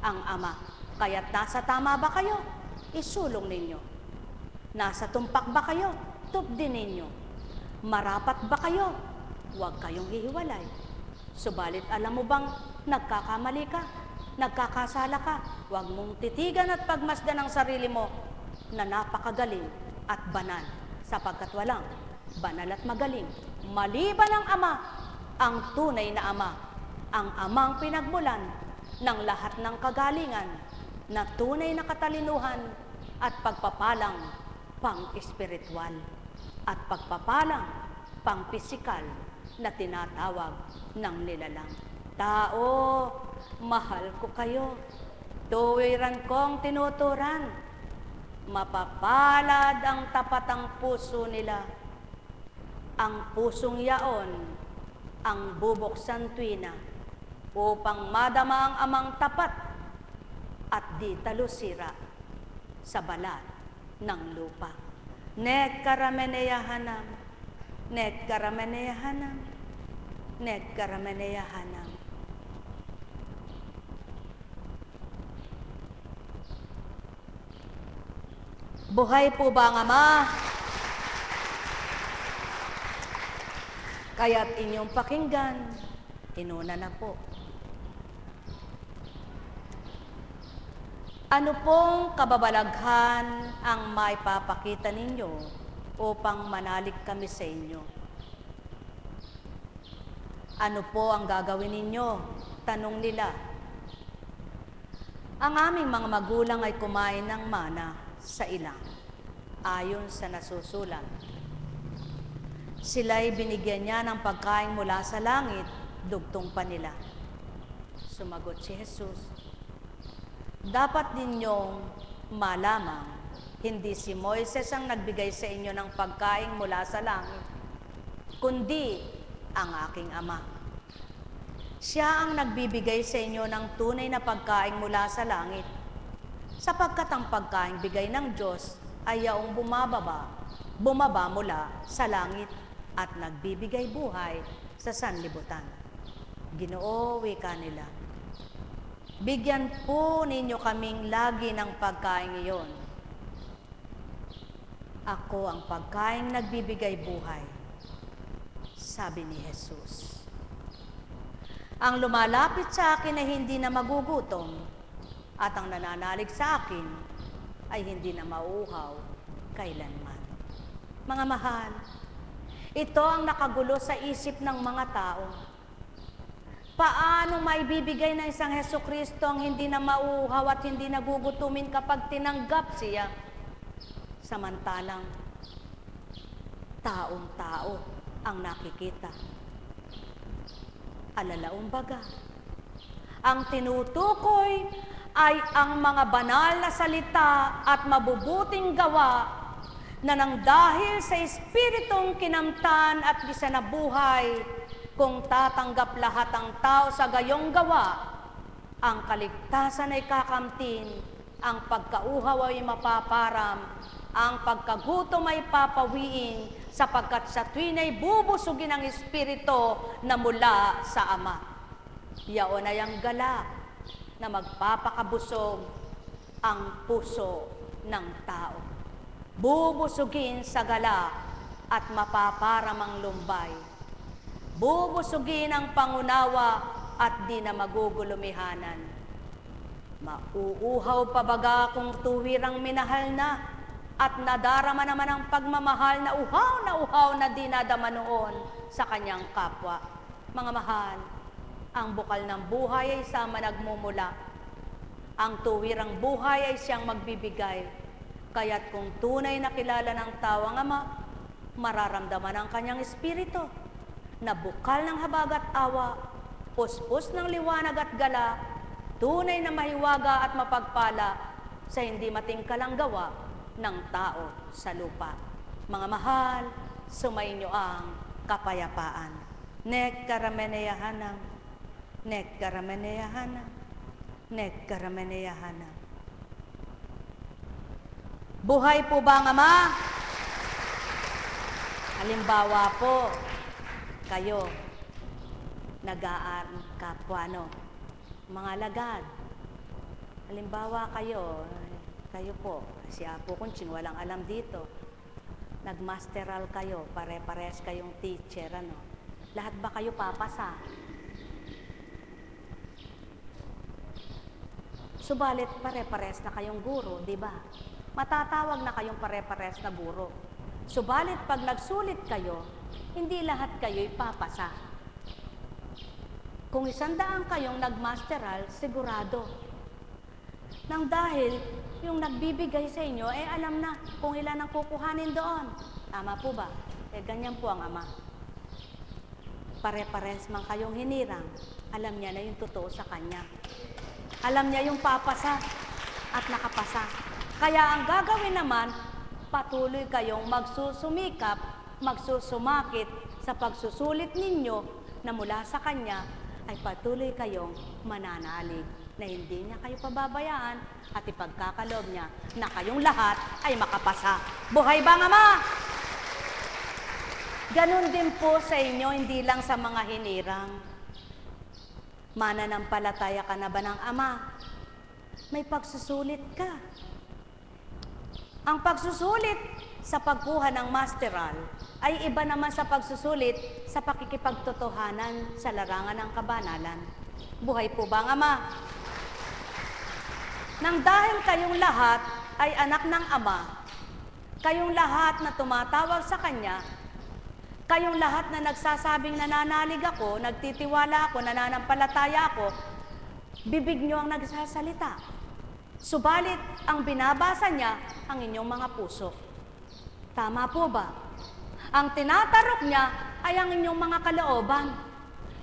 ang Ama. Kaya't nasa tama ba kayo? Isulong ninyo. Nasa tumpak ba kayo? Tubdin ninyo. Marapat ba kayo? Huwag kayong hihiwalay. Subalit alam mo bang nagkakamali ka? Nagkakasala ka? Huwag mong titigan at pagmasdan ang sarili mo na napakagaling at banal, sapagkat walang banal at magaling maliban ang Ama, ang tunay na Ama, ang Amang pinagmulan ng lahat ng kagalingan na tunay na katalinuhan at pagpapalang pang-espiritual at pagpapalang pang-pisikal na tinatawag ng nilalang. Tao, mahal ko kayo. Tuwiran kong tinuturan. Mapapalad ang tapatang puso nila. Ang pusong yaon ang bubuksan tuwina upang madama ang Amang tapat at di talusira sa balat ng lupa. Nekkarameneyahanam, nekkarameneyahanam, nekkarameneyahanam. Buhay po ba ang Ama? Kaya't inyong pakinggan, inuna na po. Ano pong kababalaghan ang maipapakita ninyo upang manalig kami sa inyo? Ano po ang gagawin ninyo? Tanong nila. Ang aming mga magulang ay kumain ng mana sa ilang, ayon sa nasusulat. Sila'y binigyan niya ng pagkain mula sa langit, dugtong pa nila. Sumagot si Jesus, dapat ninyong malamang, hindi si Moises ang nagbigay sa inyo ng pagkain mula sa langit, kundi ang aking Ama. Siya ang nagbibigay sa inyo ng tunay na pagkain mula sa langit, sapagkat ang pagkain bigay ng Diyos ay yaong bumaba mula sa langit at nagbibigay buhay sa sanlibutan. Ginoo, wika nila, bigyan po ninyo kaming lagi ng pagkain iyon. Ako ang pagkain nagbibigay buhay, sabi ni Jesus. Ang lumalapit sa akin ay hindi na magugutom, at ang nananalig sa akin ay hindi na mauuhaw kailanman. Mga mahal, ito ang nakagulo sa isip ng mga tao. Paano maibibigay ng isang Hesukristo ang hindi na mauuhaw at hindi nagugutumin kapag tinanggap siya? Samantalang, taong-tao ang nakikita. Alalaong baga, ang tinutukoy ay ang mga banal na salita at mabubuting gawa na nang dahil sa Espiritong kinamtan at isanabuhay, kung tatanggap lahat ang tao sa gayong gawa, ang kaligtasan ay kakamtin, ang pagkauhaw ay mapaparam, ang pagkagutom ay papawiin, sapagkat sa tuwin ay bubusugin ang Espiritu na mula sa Ama. Yaon ay ang galak na magpapakabusog ang puso ng tao. Bubusugin sa galak at mapaparam ang lumbay. Bubusugin ang pangunawa at di na magugulumihanan. Mauuhaw pa baga kung tuwirang minahal na at nadarama naman ang pagmamahal na uhaw na dinadama noon sa kanyang kapwa. Mga mahal, ang bukal ng buhay ay sama nagmumula. Ang tuwirang buhay ay siyang magbibigay. Kaya't kung tunay na kilala ng tao ang Ama, mararamdaman ang kanyang espiritu na bukal ng habag at awa, puspos ng liwanag at gala, tunay na mahiwaga at mapagpala sa hindi matingkalang gawa ng tao sa lupa. Mga mahal, sumainyo ang kapayapaan. Nekkarameneyahanam, nekkarameneyahanam, nekkarameneyahanam. Buhay po ba ang Ama? Halimbawa po, kayo, nag-aaral kapwa, mga lagad, Halimbawa kayo po, si Apo Kunching walang alam dito. Nagmasteral kayo, pare-pares kayong teacher, ano? Lahat ba kayo papasa? Subalit pare-pares na kayong guro, di ba? Matatawag na kayong pare-pares na guro. Subalit pag nagsulit kayo, hindi lahat kayo'y papasa. Kung 100 kayong nagmasteral, sigurado. Nang dahil yung nagbibigay sa inyo, alam na kung ilan ang kukuhanin doon. Tama po ba? Ganyan po ang Ama. Pare-pares man kayong hinirang, alam niya na yung totoo sa Kanya. Alam niya yung papasa at nakapasa. Kaya ang gagawin naman, patuloy kayong magsusumikap, magsusumakit sa pagsusulit ninyo na mula sa Kanya ay patuloy kayong mananalig na hindi niya kayo pababayaan at ipagkakaloob niya na kayong lahat ay makapasa. Buhay bang Ama? Ganon din po sa inyo, hindi lang sa mga hinirang. Mananampalataya ka na ba ng Ama? May pagsusulit ka. Ang pagsusulit sa pagkuha ng masteral ay iba naman sa pagsusulit sa pakikipagtotohanan sa larangan ng kabanalan. Buhay po ba ang Ama? Nang dahil kayong lahat ay anak ng Ama, kayong lahat na tumatawag sa Kanya, kayong lahat na nagsasabing nananalig ako, nagtitiwala ako, nananampalataya ako, bibig nyo ang nagsasalita. Subalit, ang binabasa niya, ang inyong mga puso. Tama po ba? Ang tinatarok niya ay ang inyong mga kalooban.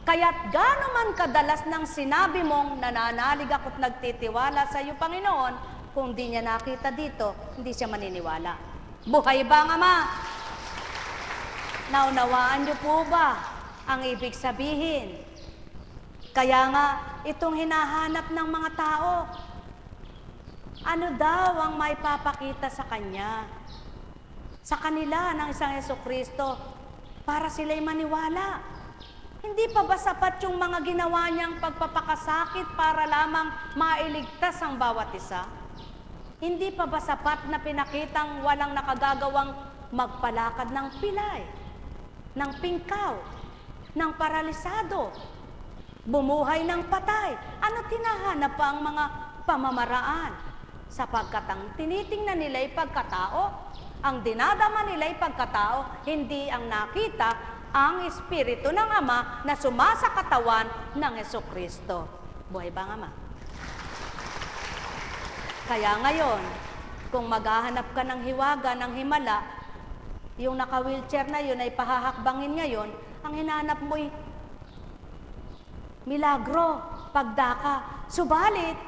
Kaya't gaano man kadalas nang sinabi mong nananalig ako't nagtitiwala sa iyo, Panginoon, kung di niya nakita dito, hindi siya maniniwala. Buhay ba ang Ama? Naunawaan niyo po ba ang ibig sabihin? Kaya nga, itong hinahanap ng mga tao, ano daw ang may papakita sa Kanya? Sa kanila ng isang Jesucristo, para sila'y maniwala. Hindi pa ba sapat yung mga ginawa niyang pagpapakasakit para lamang mailigtas ang bawat isa? Hindi pa ba sapat na pinakitang walang nakagagawang magpalakad ng pilay, ng pingkaw, ng paralisado, bumuhay ng patay? Ano tinahanap pa ang mga pamamaraan? Sapagkat ang tinitingnan nila'y pagkatao, ang dinadama nila'y pagkatao, hindi ang nakita ang Espiritu ng Ama na sumasa katawan ng Jesucristo. Buhay ba ang Ama? Kaya ngayon, kung maghahanap ka ng hiwaga, ng himala, yung naka-wheelchair na yun ay pahahakbangin ngayon, ang hinahanap mo'y milagro, pagdaka. Subalit,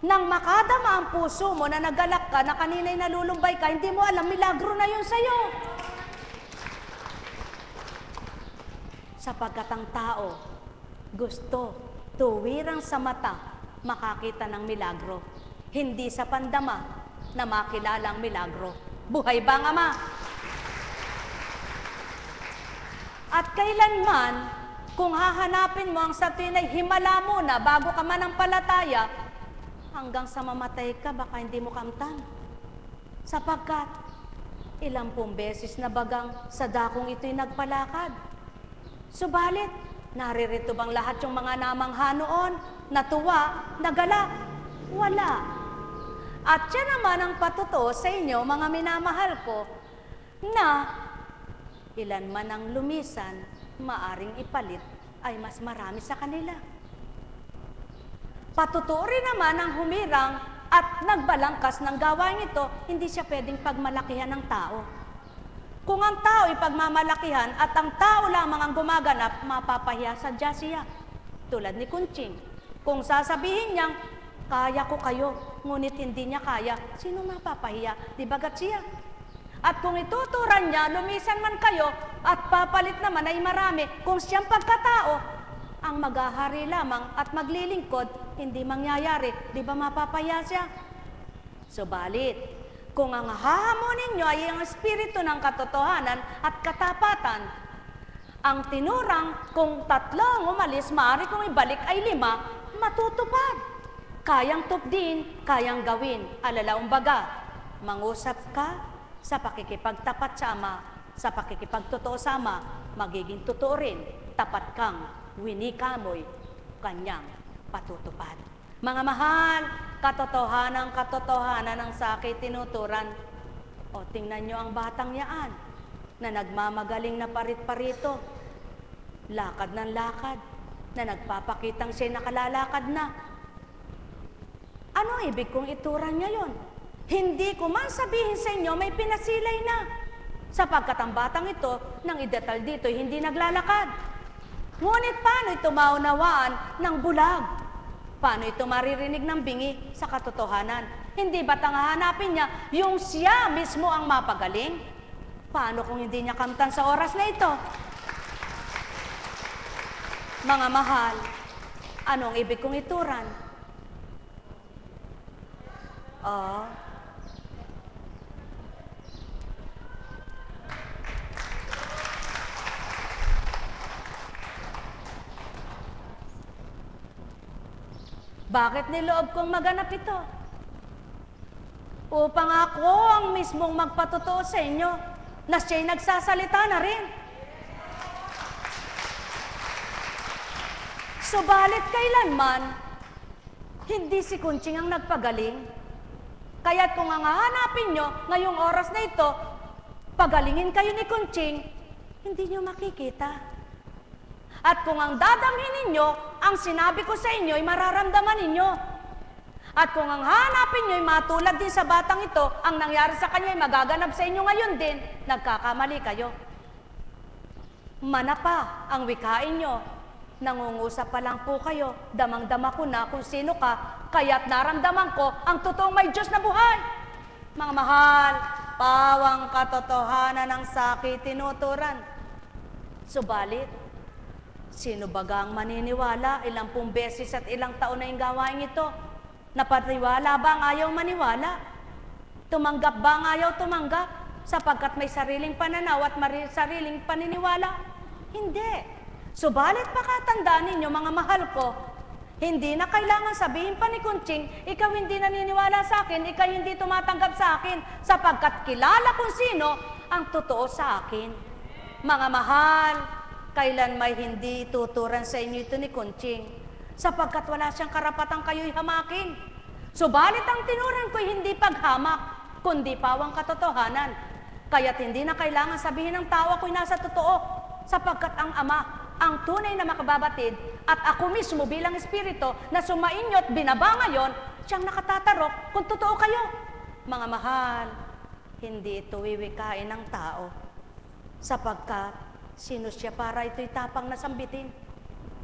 nang makadama ang puso mo na nagalak ka, na kanina'y nalulumbay ka, hindi mo alam, milagro na yun sa'yo. Sapagkat ang tao gusto tuwirang sa mata makakita ng milagro, hindi sa pandama na makilala ang milagro. Buhay ba ang Ama? At kailanman, kung hahanapin mo ang sa tunay, himala muna bago ka manampalataya, hanggang sa mamatay ka, baka hindi mo kamtan. Sapagkat, ilang pong beses na bagang sa dakong ito'y nagpalakad. Subalit, naririto bang lahat yung mga namangha noon? Natuwa, nagalak? Wala. At yan naman ang patuto sa inyo, mga minamahal ko, na ilan man ang lumisan, maaring ipalit ay mas marami sa kanila. Patutuo rin naman ang humirang at nagbalangkas ng gawain ito, hindi siya pwedeng pagmalakihan ng tao. Kung ang tao ipagmamalakihan at ang tao lamang ang gumaganap, mapapahiya sa siya. Tulad ni Kunching. Kung sasabihin niyang, kaya ko kayo, ngunit hindi niya kaya, sino mapapahiya? Di bagat siya? At kung ituturan niya, lumisan man kayo, at papalit naman ay marami, kung siyang pagkatao, ang maghahari lamang at maglilingkod, hindi mangyayari, di ba mapapahiya siya? Subalit, kung ang hahamonin nyo ay ang espiritu ng katotohanan at katapatan, ang tinurang kung 3 ang umalis, maaari kung ibalik ay 5, matutupad. kayang tupdin, kayang gawin. Alalaong baga, mangusap ka sa pakikipagtapat sa Ama, sa pakikipagtotoo sa Ama, magiging totoo rin, tapat kang winikamoy kanyang patutupad. Mga mahal, katotohanan ng sakit tinuturan. O tingnan nyo ang batang yaan na nagmamagaling na parit-parito, lakad ng lakad, na nagpapakitang siya nakalalakad na. Ano ibig kong ituran ngayon? Hindi ko man sabihin sa inyo may pinasilay na, sapagkat ang batang ito, nang idetal dito, hindi naglalakad. Ngunit paano ito maunawaan ng bulag? Paano ito maririnig ng bingi sa katotohanan? Hindi ba't ang hahanapin niya yung siya mismo ang mapagaling? Paano kung hindi niya kamtan sa oras na ito? Mga mahal, anong ibig kong ituran? Bakit niloob kong maganap ito? Upang ako ang mismong magpatotoo sa inyo na siya'y nagsasalita na rin. Subalit kailanman, hindi si Kunching ang nagpagaling. Kaya't kung ang hahanapin nyo ngayong oras na ito, pagalingin kayo ni Kunching, hindi nyo makikita. At kung ang dadamhin ninyo, ang sinabi ko sa inyo ay mararamdaman ninyo. At kung ang hanapin nyo ay matulad din sa batang ito, ang nangyari sa kanya ay magaganap sa inyo ngayon din, nagkakamali kayo. Manapa ang wikain nyo. Nangungusap pa lang po kayo, damang-dama ko na kung sino ka, kaya't naramdaman ko ang totoong may Diyos na buhay. Mga mahal, pawang katotohanan ng sakit tinuturan. Subalit, sino bagang maniniwala ilang pong beses at ilang taon na yung gawain ito? Napatiwala ba ang ayaw maniwala? Tumanggap ba ang ayaw tumanggap? Sapagkat may sariling pananaw at sariling paniniwala? Hindi. Subalit pakatandaan ninyo mga mahal ko, hindi na kailangan sabihin pa ni Kunching, ikaw hindi naniniwala sa akin, ikaw hindi tumatanggap sa akin, sapagkat kilala kung sino ang totoo sa akin. Mga mahal, kailan may hindi tuturan sa inyo ito ni Kunching, sapagkat wala siyang karapatang kayo'y hamakin. Subalit ang tinuran ko'y hindi paghamak, kundi pawang katotohanan. Kaya't hindi na kailangan sabihin ng tao ako'y nasa totoo, sapagkat ang Ama, ang tunay na makababatid, at ako mismo bilang Espiritu na sumainyo at binaba ngayon, siyang nakatatarok kung totoo kayo. Mga mahal, hindi ito wiwikain ng tao, sapagkat sino siya para ito'y tapang na sambitin.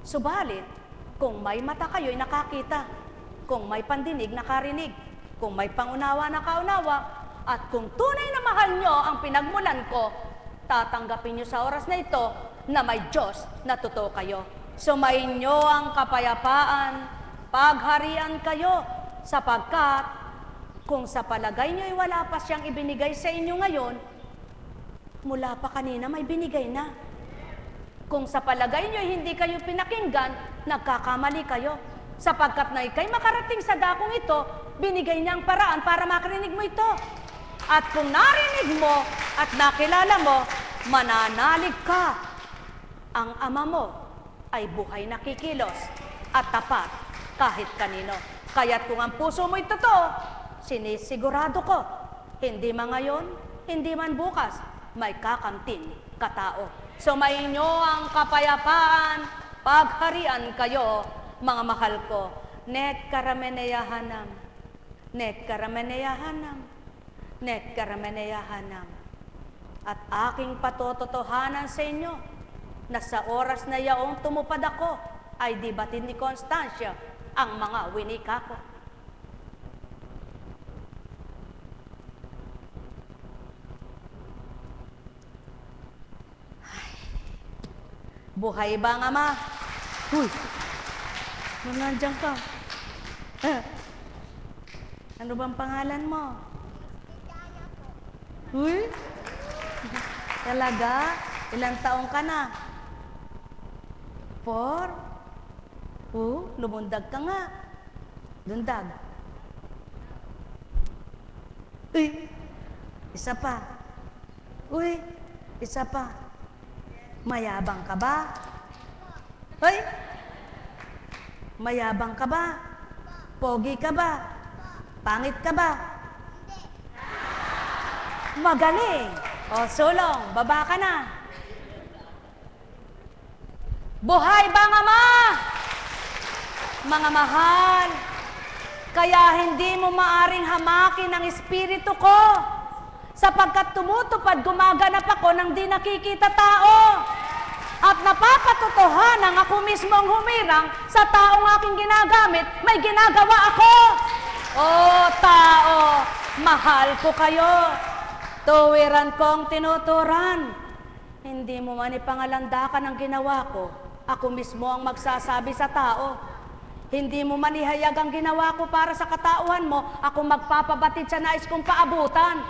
Subalit, kung may mata kayo'y nakakita, kung may pandinig nakarinig, kung may pangunawa nakaunawa, at kung tunay na mahal nyo ang pinagmulan ko, tatanggapin nyo sa oras na ito na may Diyos na totoo kayo. Sumayin nyo ang kapayapaan, pagharian kayo, sapagkat kung sa palagay nyo'y wala pa siyang ibinigay sa inyo ngayon, mula pa kanina may binigay na. Kung sa palagay nyo'y hindi kayo pinakinggan, nagkakamali kayo, sapagkat na ikay makarating sa dakong ito, binigay niya ang paraan para makarinig mo ito. At kung narinig mo at nakilala mo, mananalig ka. Ang Ama mo ay buhay na kikilos at tapat kahit kanino. Kaya't kung ang puso mo'y totoo, sinisigurado ko, hindi man ngayon, hindi man bukas, may kakamtin katao. Sumayin nyo ang kapayapaan, pagharian kayo, mga mahal ko. Net karameneyahanam, net karameneyahanam, net karameneyahanam. At aking patototohanan sa inyo, na sa oras na yaong tumupad ako, ay di batid ni Constancia ang mga winika ko. Ay, buhay ba ang Ama? Huy! Nandiyan ka. Ano bang pangalan mo? Huy! Talaga? Ilang taong ka na? 4? Lumundag ka nga. Dundag. Uy, isa pa. Uy, isa pa. Mayabang ka ba? Uy, mayabang ka ba? Pogi ka ba? Pangit ka ba? Magaling. O, sulong, baba ka na. Buhay bang Ama? Mga mahal, kaya hindi mo maaring hamakin ang espiritu ko, sapagkat tumutupad gumaganap ako ng di nakikita tao. At napapatotohanan ako mismo ang humirang sa taong aking ginagamit, may ginagawa ako. O tao, mahal ko kayo. Tuwiran kong tinuturan. Hindi mo man ipangalandakan ang ginawa ko. Ako mismo ang magsasabi sa tao. Hindi mo man ihayag ang ginawa ko para sa katauhan mo. Ako magpapabatid sa nais kong paabutan.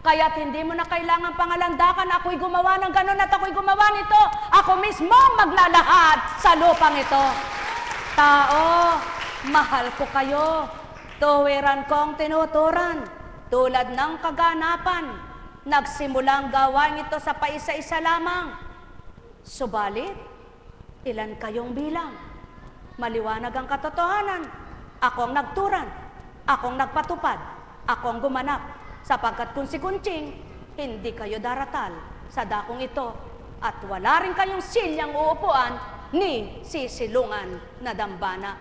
Kaya't hindi mo na kailangan pangalandakan. Ako'y gumawa ng ganun at ako'y gumawa nito. Ako mismo ang maglalahad sa lupang ito. Tao, mahal ko kayo. Tuwiran kong tinuturan. Tulad ng kaganapan. Nagsimulang gawain ito sa paisa-isa lamang. Subalit, ilan kayong bilang? Maliwanag ang katotohanan. Ako ang nagturan. Ako ang nagpatupad. Ako ang gumanap. Sapagkat kung si Kunching, hindi kayo daratal sa dakong ito. At wala rin kayong silyang uupuan ni sisilungan na dambana.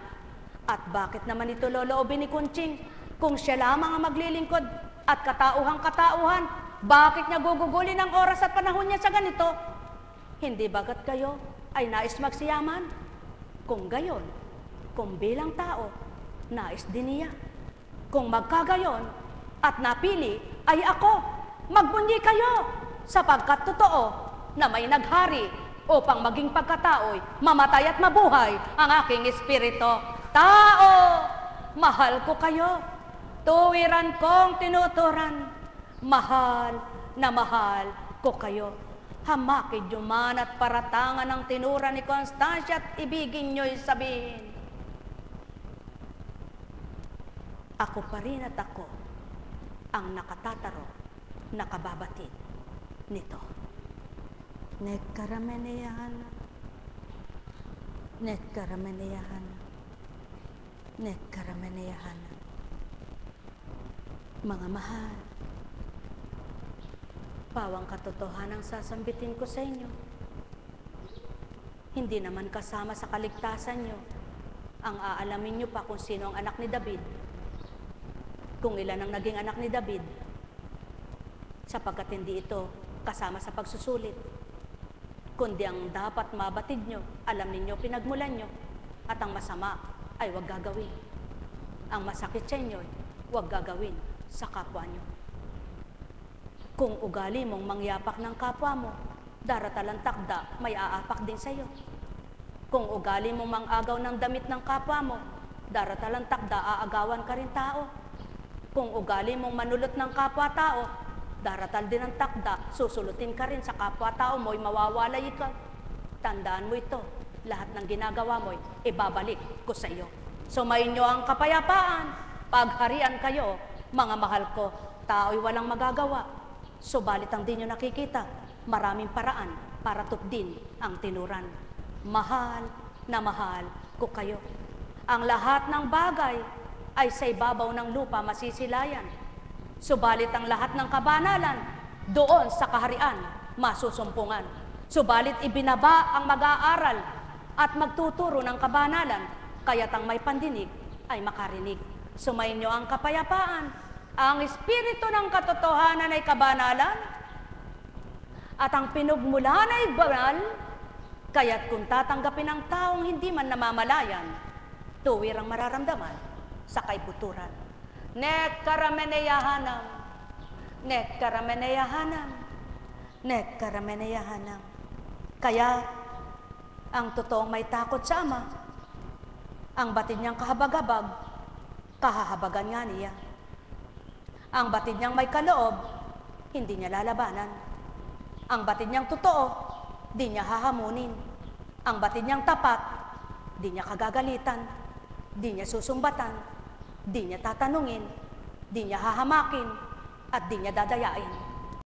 At bakit naman ito loloobin ni Kunching? Kung siya lamang ang maglilingkod at katauhang-katauhan, bakit niya gugugulin ang oras at panahon niya sa ganito? Hindi bagat kayo ay nais magsiyaman? Kung gayon, kung bilang tao, nais din niya. Kung magkagayon at napili ay ako, magbunyi kayo, sapagkat totoo na may naghari upang maging pagkatao'y mamatay at mabuhay ang aking espiritu. Tao, mahal ko kayo. Tuwiran kong tinuturan. Mahal na mahal ko kayo. Hamakin nyo man at paratangan ang tinura ni Constancia at ibigin nyo'y sabihin, ako pa rin at ako ang nakatataro, nakababatid nito. Nekkarameneyahana, nekkarameneyahana, nekkarameneyahana. Mga mahal, pawang katotohanang sasambitin ko sa inyo. Hindi naman kasama sa kaligtasan nyo ang aalamin nyo pa kung sino ang anak ni David, kung ilan ang naging anak ni David, sapagkat hindi ito kasama sa pagsusulit, kundi ang dapat mabatid nyo, alam ninyo, pinagmulan nyo, at ang masama ay huwag gagawin. Ang masakit sa inyo, huwag gagawin sa kapwa nyo. Kung ugali mong mangyapak ng kapwa mo, daratalang takda, may aapak din sa iyo. Kung ugali mong mangagaw ng damit ng kapwa mo, daratalang takda, aagawan ka rin tao. Kung ugali mong manulot ng kapwa-tao, daratal din ang takda, susulutin ka rin sa kapwa-tao mo'y mawawalay ikaw. Tandaan mo ito, lahat ng ginagawa mo'y ibabalik ko sa iyo. Sumayin nyo ang kapayapaan, pagharian kayo, mga mahal ko, tao'y walang magagawa. Subalit ang di nyo nakikita, maraming paraan para tupdin ang tinuran. Mahal na mahal ko kayo. Ang lahat ng bagay ay sa ibabaw ng lupa masisilayan. Subalit ang lahat ng kabanalan, doon sa kaharian masusumpungan. Subalit ibinaba ang mag-aaral at magtuturo ng kabanalan, kaya't ang may pandinig ay makarinig. Sumayin nyo ang kapayapaan. Ang espiritu ng katotohanan ay kabanalan, at ang pinugmulan ay banal, kaya't kung tatanggapin ang taong hindi man namamalayan, tuwirang mararamdaman sa kaibuturan. Nekkarameneyahanam, nekkarameneyahanam, nekkarameneyahanam. Kaya, ang totoong may takot sa Ama, ang batid niyang kahabag-habag, kahahabagan nga niya. Ang batid niyang may kaloob, hindi niya lalabanan. Ang batid niyang totoo, di niya hahamunin. Ang batid niyang tapat, di niya kagagalitan. Di niya susumbatan. di niya tatanungin, di niya hahamakin, at di niya dadayain.